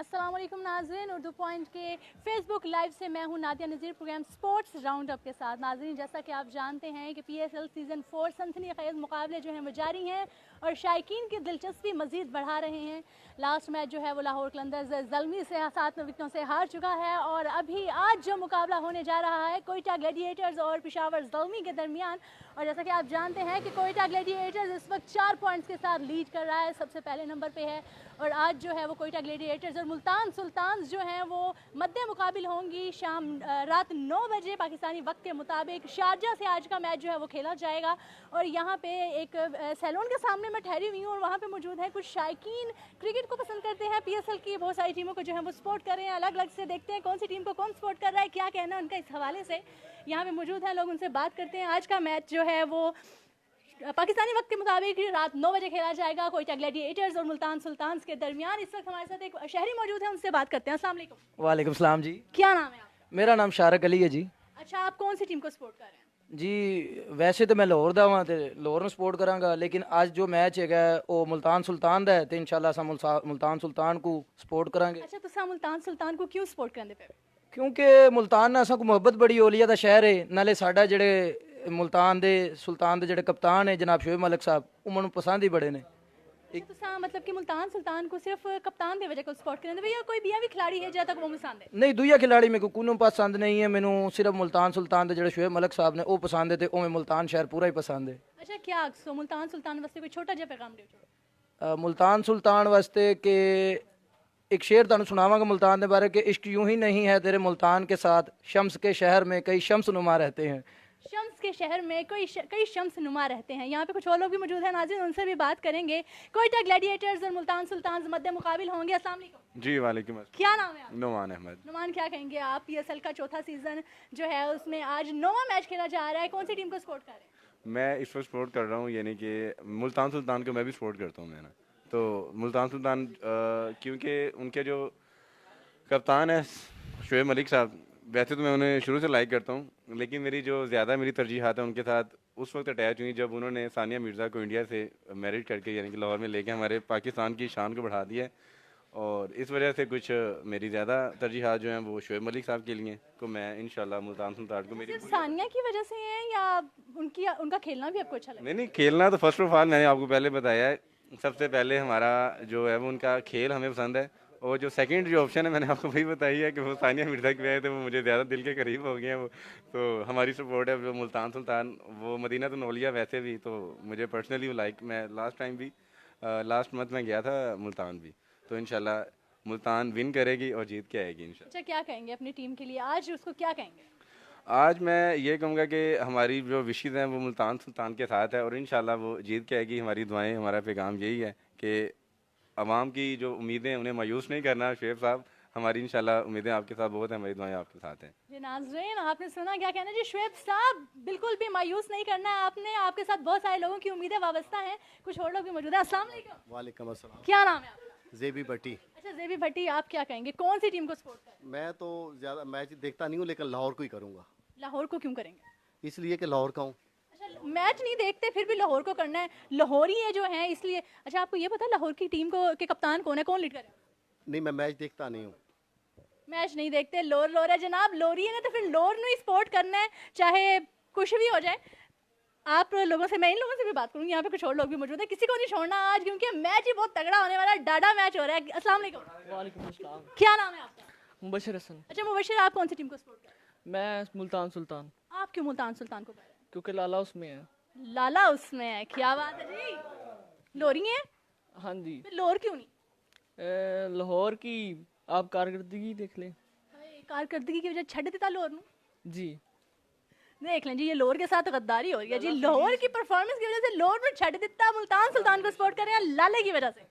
अस्सलाम वालेकुम नाज़रीन, उर्दू पॉइंट के फेसबुक लाइव से मैं हूं नादिया नज़ीर, प्रोग्राम स्पोर्ट्स राउंड अप के साथ। नाज़रीन, जैसा कि आप जानते हैं कि PSL सीज़न 4 सनसनीखेज़ मुकाबले जो हैं वो जारी हैं और शायकीन की दिलचस्पी मज़ीद बढ़ा रहे हैं। लास्ट मैच जो है वो लाहौर कलंदर्स ज़ल्मी से 7 विकेटों से हार चुका है और अभी आज जो मुकाबला होने जा रहा है कोयटा ग्लैडिएटर्स और पेशावर ज़ल्मी के दरमियान, और जैसा कि आप जानते हैं कि कोयटा ग्लैडिएटर्स इस वक्त 4 पॉइंट्स के साथ लीड कर रहा है, सबसे पहले नंबर पे है। और आज जो है वो कोयटा ग्लैडिएटर्स और मुल्तान सुल्तान्स जो हैं वो मद्दे मुकाबिल होंगी शाम रात 9 बजे पाकिस्तानी वक्त के मुताबिक। शारजा से आज का मैच जो है वो खेला जाएगा और यहाँ पे एक सैलून के सामने मैं ठहरी हुई हूँ और वहाँ पे मौजूद है कुछ शायकीन, क्रिकेट को पसंद करते हैं, PSL की बहुत सारी टीमों को जो है वो सपोर्ट कर रहे हैं। अलग अलग से देखते हैं कौन सी टीम को कौन सपोर्ट कर रहा है, क्या कहना है उनका इस हवाले से। यहाँ पे मौजूद हैं लोग, उनसे बात करते हैं। आज का मैच जो है वो पाकिस्तानी वक्त के मुताबिक रात 9 बजे खेला जाएगा कोयटा ग्लैडिएटर्स और मुल्तान सुल्तान्स के दरमियान। इस वक्त हमारे साथ एक शहरी मौजूद है, उनसे बात करते हैं। अस्सलाम वालेकुम। वालेकुम सलाम जी। क्या नाम है आपका? मेरा नाम शारक अली है जी। अच्छा, आप कौन सी टीम को सपोर्ट कर रहे हैं? जी वैसे तो मैं लाहौर दा वां ते लाहौर ਨੂੰ ਸਪੋਰਟ ਕਰਾਂਗਾ, लेकिन ਅੱਜ जो मैच ਹੈਗਾ ਉਹ ਮੁਲਤਾਨ ਸੁਲਤਾਨ ਦਾ ਹੈ ਤੇ ਇਨਸ਼ਾਅੱਲਾ ਅਸਾਂ ਮੁਲਤਾਨ ਸੁਲਤਾਨ को सपोर्ट करांगे। अच्छा, तुसा मुल्तान सुल्तान को क्यों सपोर्ट करने पे? क्योंकि मुल्तान ਨਾਲ ਅਸਾਂ को ਮੁਹੱਬਤ ਬੜੀ ਔਲੀਆ ਦਾ ਸ਼ਹਿਰ ਹੈ, ਨਾਲੇ ਸਾਡਾ ਜਿਹੜੇ ਮੁਲਤਾਨ ਦੇ ਸੁਲਤਾਨ ਦੇ ਜਿਹੜੇ ਕਪਤਾਨ ਹੈ ਜਨਾਬ ਸ਼ੋएब मलिक साहब, ਉਹਨਾਂ ਨੂੰ पसंद ही बड़े ने। अच्छा, तुसा मतलब कि मुल्तान सुल्तान को सिर्फ कप्तान की वजह को सपोर्ट करने पे या कोई बिया भी खिलाड़ी है जहाँ तक वो पसंद है? नहीं, दूजा खिलाड़ी मेरे को कोनो पसंद नहीं है, मैनू सिर्फ मुल्तान सुल्तान ਦੇ ਜਿਹੜੇ ਸ਼ੋएब मलिक साहब ने वो पसंद है ਤੇ ਉਵੇਂ मुल्तान शहर पूरा ही पसंद है। अच्छा, क्या सो मुल्तान सुल्तान वास्ते कोई छोटा जिहा पैगाम दियो? मुल्तान सुल्तान वास्ते के एक शेर तुहानू सुनावांगा मुल्तान के बारे के, इश्क यूं ही नहीं है तेरे मुल्तान के साथ, शम्स के शहर में कई शम्स नुमा रहते हैं। शम्स के शहर में कई शम्स नुमा रहते हैं। यहाँ पे कुछ और लोग भी मौजूद हैं नाज़रीन, उनसे भी बात करेंगे। कोयटा ग्लैडिएटर्स और मुल्तान सुल्तान मद्दे मुकाबिल होंगे। अस्सलाम वालेकुम। जी वालेकुम अस्सलाम। क्या नाम है आपका? नुमान अहमद। नुमान, क्या कहेंगे आप? PSL का चौथा सीजन जो है उसमें आज 9वां मैच खेला जा रहा है, कौन सी टीम को सपोर्ट कर रहे हैं? मैं इस वक्त सपोर्ट कर रहा हूँ, यानी कि मुल्तान सुल्तान को मैं भी सपोर्ट करता हूँ। मैं ना तो मुल्तान सुल्तान क्योंकि उनके जो कप्तान है शोएब मलिक साहब, वैसे तो मैं उन्हें शुरू से लाइक करता हूँ, लेकिन मेरी तरजीहात है उनके साथ उस वक्त अटैच हुई जब उन्होंने सानिया मिर्ज़ा को इंडिया से मैरिज करके यानी कि लाहौर में लेके हमारे पाकिस्तान की शान को बढ़ा दिया है। और इस वजह से कुछ मेरी ज़्यादा तरजीहात जो हैं वो शोएब मलिक साहब के लिए, तो मैं इंशाल्लाह मुल्तान सुल्तान को मेरी सिर्फ सानिया की वजह से है या उनका खेलना भी आपको अच्छा लगा? नहीं, खेलना तो फर्स्ट ऑफ ऑल मैंने आपको पहले बताया है, सबसे पहले हमारा जो है वो उनका खेल हमें पसंद है। और जो सेकंड जो ऑप्शन है मैंने आपको वही बताई है कि वो सानिया मिर्ज़ा की वजह से वो मुझे ज़्यादा दिल के करीब हो गए हैं वो। तो हमारी सपोर्ट है जो मुल्तान सुल्तान, वो मदीना तो नौलिया वैसे भी तो मुझे पर्सनली वो लाइक, मैं लास्ट टाइम भी लास्ट मंथ में गया था मुल्तान भी, तो इंशाल्लाह मुल्तान विन करेगी और जीत के आएगी इंशाल्लाह। अच्छा, क्या कहेंगे अपनी टीम के लिए आज, उसको क्या कहेंगे? आज मैं ये कहूँगा कि हमारी जो विशेज़ हैं वो मुल्तान सुल्तान के साथ है और इंशाल्लाह वो जीत के आएगी। हमारी दुआएं, हमारा पैगाम यही है कि अवाम की जो उम्मीदें उन्हें मायूस नहीं करना। शोएब साहब, हमारी इंशाल्लाह उम्मीदें आपके साथ बहुत हैं, हमारी दुआएं आपके साथ हैं। जी नाज़रीन, आपने सुना क्या कहना जी शोएब साहब, बिल्कुल भी मायूस नहीं करना है आपने, आपके साथ बहुत सारे लोगों की उम्मीदें वाबस्ता हैं। कुछ और लोग भी मौजूद हैं। अस्सलाम वालेकुम। वालेकुम अस्सलाम। क्या नाम है आपका? जेबी भट्टी। अच्छा, जेबी भट्टी, आप क्या कहेंगे, कौन सी टीम को सपोर्ट करें? मैं तो ज़्यादा मैच देखता नहीं हूँ, लेकिन लाहौर को ही करूँगा। लाहौर को क्यों करेंगे? इसलिए कि लाहौर का हूँ। अच्छा, मैच नहीं देखते फिर भी लाहौर को करना है, लाहौरी है जो है इसलिए। अच्छा, आपको ये पता है लाहौर की टीम को के कप्तान कौन है, कौन लीड करेगा? नहीं, मैं मैच देखता नहीं हूँ। मैच नहीं देखते, लोर है जनाब, लोरी है ना, तो फिर लोर ਨੂੰ ही सपोर्ट करना है, चाहे कुछ भी हो जाए। आप लोगों से, मैं इन लोगों से भी बात करूंगी, यहाँ पे कुछ और लोग भी मौजूद है, किसी को नहीं छोड़ना आज क्योंकि मैच ही बहुत तगड़ा होने वाला है, डाडा मैच हो रहा है। अस्सलाम वालेकुम। वालेकुम अस्सलाम। क्या नाम है आपका? मुबशर हसन। अच्छा मुबशर, आप कौन सी टीम को सपोर्ट कर रहे हैं? मैं मुल्तान सुल्तान, आप क्यों मुल्तान सुल्तान को कर रहे क्योंकि लाला उसमें है। हैं? लाला उसमें है, क्या बात है जी, लोरी है? हाँ जी। फिर लोर क्यों नहीं? लाहौर की आप कारकर्दगी देख लें। कारकर्दगी की वजह छड़ देता लोर नू? जी देख लें जी, ये लोर के साथ गद्दारी हो रही है जी, लाहौर की परफॉर्मेंस की वजह से लोर में छड़ देता, मुल्तान सुल्तान को सपोर्ट कर रहे हैं लाले की वजह से।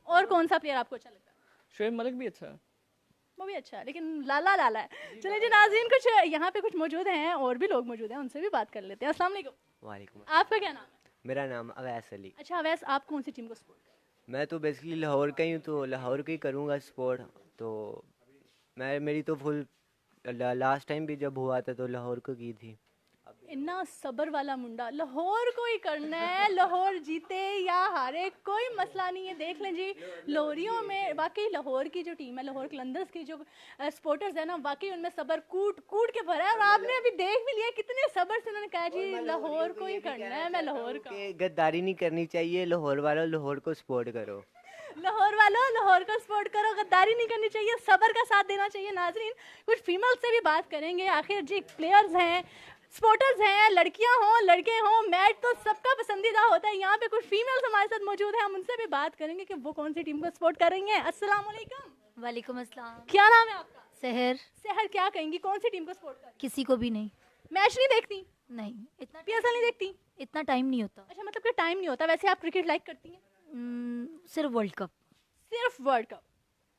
और कौन सा प्लेयर आपको अच्छा लगता है? शोएब मलिक भी अच्छा है। वो भी अच्छा है, लेकिन लाला लाला है। चलिए जी नाज़रीन, कुछ यहाँ पे कुछ मौजूद हैं और भी लोग मौजूद हैं, उनसे भी बात कर लेते हैं। अस्सलाम वालेकुम। वालेकुम। आपका क्या नाम है? मेरा नाम अवैस अली। अच्छा अवैस, आप कौन सी टीम को सपोर्ट कर रहे हैं? मैं तो बेसिकली लाहौर का ही हूँ, तो लाहौर का ही करूँगा सपोर्ट। तो मेरी तो फुल लास्ट टाइम भी जब हुआ था तो लाहौर को की थी। इन्ना सबर वाला मुंडा, लाहौर को ही करना है, लाहौर जीते या हारे कोई मसला नहीं है। देख लें जी लाहौरियों में वाकई लाहौर की जो टीम है, लाहौर कलंदर्स की जो सपोर्टर्स है ना, वाकई उनमें सबर कूट कूट के भरा है। और आपने अभी देख भी लिया कितने सबर से उन्होंने कहा जी लाहौर को ही करना है, मैं लाहौर का। गद्दारी नहीं करनी चाहिए, लाहौर वालों लाहौर को सपोर्ट करो। लाहौर वालों लाहौर को सपोर्ट करो, गद्दारी नहीं करनी चाहिए, सबर का साथ देना चाहिए। नाजरीन कुछ फीमेल से भी बात करेंगे, आखिर जी प्लेयर्स हैं, सपोर्टर्स हैं, लड़कियां हों लड़के हों, मैच तो सबका पसंदीदा होता है। यहाँ पे कुछ फीमेल्स हमारे साथ मौजूद हैं, हम उनसे भी बात करेंगे कि वो कौन सी टीम को सपोर्ट कर रही हैं। अस्सलाम वालेकुम। वालेकुम अस्सलाम। क्या नाम है आपका? सहर। सहर, क्या कहेंगी कौन सी टीम को सपोर्ट कर? किसी को भी नहीं। मैच नहीं देखती? नहीं, इतना पीएसएल नहीं देखती? इतना टाइम नहीं होता। अच्छा, मतलब कि टाइम नहीं होता। वैसे आप क्रिकेट लाइक करती हैं? सिर्फ वर्ल्ड कप। सिर्फ वर्ल्ड कप।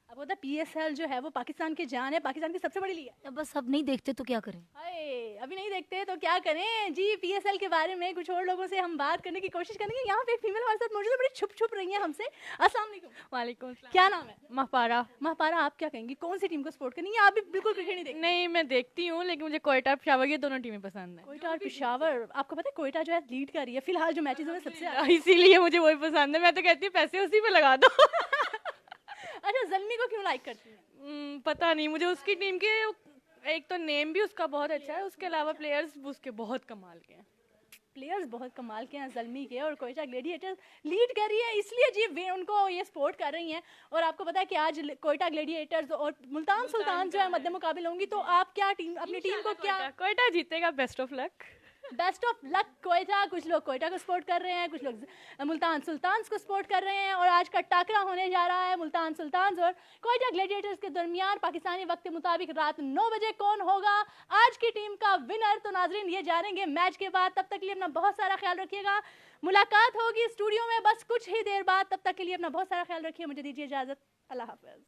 अब होता पीएसएल जो है वो पाकिस्तान की जान है, पाकिस्तान की सबसे बड़ी लीग है। अब बस अब नहीं देखते तो क्या करें। हाय, अभी नहीं देखते तो क्या करें जी। पीएसएल के बारे में कुछ और लोगों से हम बात करने की कोशिश करेंगे। यहाँ पे एक फीमेल हमारे साथ मौजूद है, बड़ी छुप छुप रही है हमसे। अस्सलाम वालेकुम। वालेकुम। क्या नाम है? महपारा। महपारा, आप क्या कहेंगी कौन सी टीम को सपोर्ट करनी है? आप भी बिल्कुल क्रिकेट नहीं देखती? नहीं, मैं देखती हूँ लेकिन मुझे कोयटा पेशावर ये दोनों टीमें पसंद है। कोयटा और पेशावर, आपको पता है कोयटा जो है लीड कर रही है फिलहाल जो मैचेस में सबसे ज्यादा। इसीलिए मुझे वही पसंद है। मैं तो कहती हूँ पैसे उसी पे लगा दो। अच्छा, ज़ल्मी को क्यों लाइक करती हैं? पता नहीं, मुझे उसकी टीम के एक तो नेम भी उसका बहुत अच्छा है, उसके अलावा प्लेयर्स उसके बहुत कमाल के हैं। प्लेयर्स बहुत कमाल के हैं ज़ल्मी के, और कोयटा ग्लेडिएटर्स लीड कर रही है, इसलिए जी वे उनको ये सपोर्ट कर रही हैं। और आपको पता है कि आज कोयटा ग्लेडिएटर्स और मुल्तान सुल्तान जो है मध्य मुकाबले होंगी, तो आप क्या टीम अपनी टीम को क्या? कोयटा जीतेगा, best of luck. Best of luck Quetta. कुछ लोग कोयटा को सपोर्ट कर रहे हैं, कुछ लोग मुल्तान सुल्तान्स को सपोर्ट कर रहे हैं, और आज का टाकरा होने जा रहा है मुल्तान सुल्तान्स और कोयटा ग्लेडिएटर्स के दरमियान पाकिस्तानी वक्त के मुताबिक रात 9 बजे। कौन होगा आज की टीम का विनर, तो नाजरीन ये जानेंगे मैच के बाद। तब तक के लिए अपना बहुत सारा ख्याल रखिएगा। मुलाकात होगी स्टूडियो में बस कुछ ही देर बाद, तब तक के लिए अपना बहुत सारा ख्याल रखिए। मुझे दीजिए इजाज़त, अल्लाह हाफ़िज़।